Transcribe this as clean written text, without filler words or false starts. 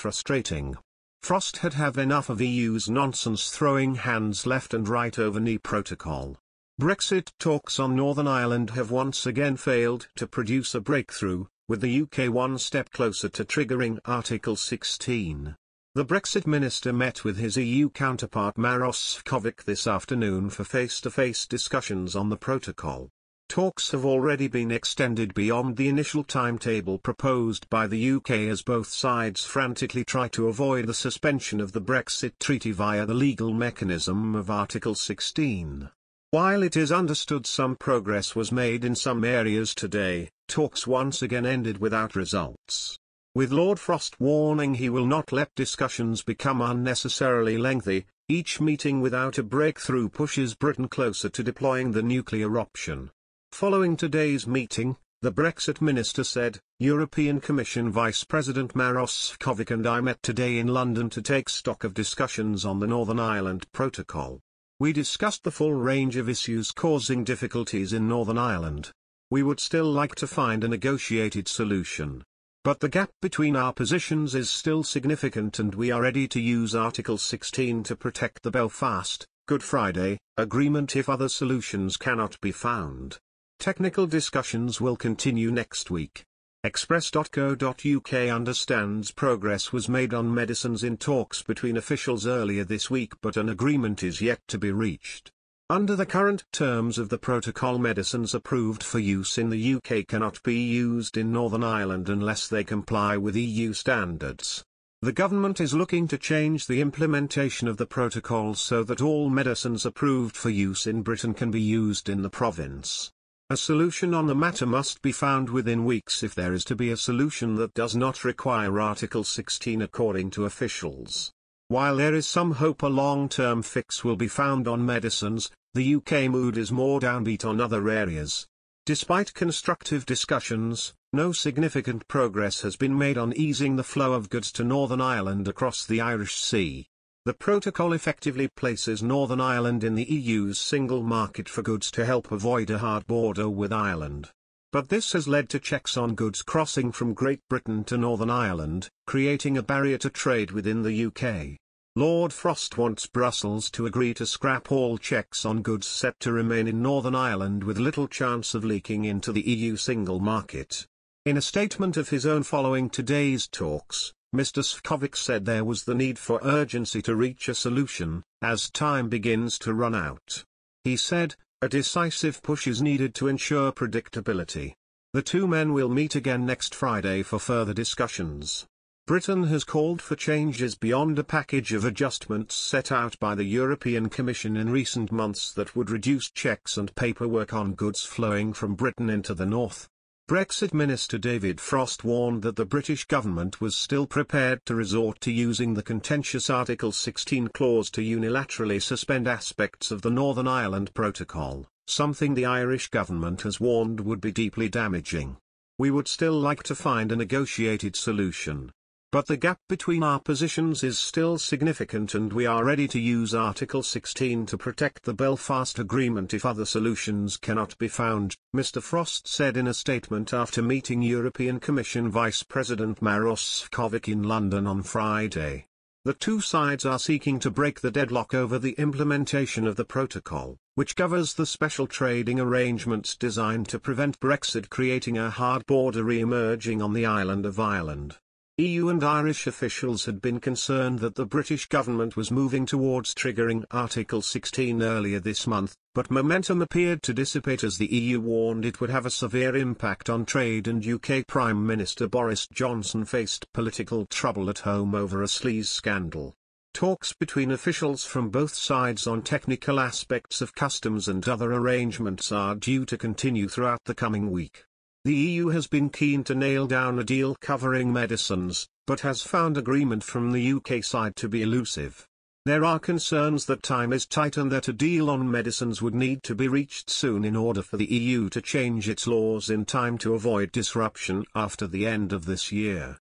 frustrating. Frost had had enough of EU's nonsense throwing hands left and right over knee protocol. Brexit talks on Northern Ireland have once again failed to produce a breakthrough, with the UK one step closer to triggering Article 16. The Brexit minister met with his EU counterpart Maros Sefcovic this afternoon for face-to-face discussions on the protocol. Talks have already been extended beyond the initial timetable proposed by the UK as both sides frantically try to avoid the suspension of the Brexit treaty via the legal mechanism of Article 16. While it is understood some progress was made in some areas today, talks once again ended without results. With Lord Frost warning he will not let discussions become unnecessarily lengthy, each meeting without a breakthrough pushes Britain closer to deploying the nuclear option. Following today's meeting, the Brexit minister said, "European Commission Vice President Maros Sefcovic and I met today in London to take stock of discussions on the Northern Ireland Protocol. We discussed the full range of issues causing difficulties in Northern Ireland. We would still like to find a negotiated solution. But the gap between our positions is still significant and we are ready to use Article 16 to protect the Belfast, Good Friday, agreement if other solutions cannot be found. Technical discussions will continue next week." Express.co.uk understands progress was made on medicines in talks between officials earlier this week but an agreement is yet to be reached. Under the current terms of the protocol, medicines approved for use in the UK cannot be used in Northern Ireland unless they comply with EU standards. The government is looking to change the implementation of the protocol so that all medicines approved for use in Britain can be used in the province. A solution on the matter must be found within weeks if there is to be a solution that does not require Article 16 according to officials. While there is some hope a long-term fix will be found on medicines, the UK mood is more downbeat on other areas. Despite constructive discussions, no significant progress has been made on easing the flow of goods to Northern Ireland across the Irish Sea. The protocol effectively places Northern Ireland in the EU's single market for goods to help avoid a hard border with Ireland. But this has led to checks on goods crossing from Great Britain to Northern Ireland, creating a barrier to trade within the UK. Lord Frost wants Brussels to agree to scrap all checks on goods set to remain in Northern Ireland with little chance of leaking into the EU single market. In a statement of his own following today's talks, Mr. Sefcovic said there was the need for urgency to reach a solution, as time begins to run out. He said, "A decisive push is needed to ensure predictability." The two men will meet again next Friday for further discussions. Britain has called for changes beyond a package of adjustments set out by the European Commission in recent months that would reduce checks and paperwork on goods flowing from Britain into the north. Brexit Minister David Frost warned that the British government was still prepared to resort to using the contentious Article 16 clause to unilaterally suspend aspects of the Northern Ireland Protocol, something the Irish government has warned would be deeply damaging. "We would still like to find a negotiated solution. But the gap between our positions is still significant and we are ready to use Article 16 to protect the Belfast Agreement if other solutions cannot be found," Mr. Frost said in a statement after meeting European Commission Vice President Maros Sefcovic in London on Friday. The two sides are seeking to break the deadlock over the implementation of the protocol, which covers the special trading arrangements designed to prevent Brexit creating a hard border re-emerging on the island of Ireland. EU and Irish officials had been concerned that the British government was moving towards triggering Article 16 earlier this month, but momentum appeared to dissipate as the EU warned it would have a severe impact on trade and UK Prime Minister Boris Johnson faced political trouble at home over a sleaze scandal. Talks between officials from both sides on technical aspects of customs and other arrangements are due to continue throughout the coming week. The EU has been keen to nail down a deal covering medicines, but has found agreement from the UK side to be elusive. There are concerns that time is tight and that a deal on medicines would need to be reached soon in order for the EU to change its laws in time to avoid disruption after the end of this year.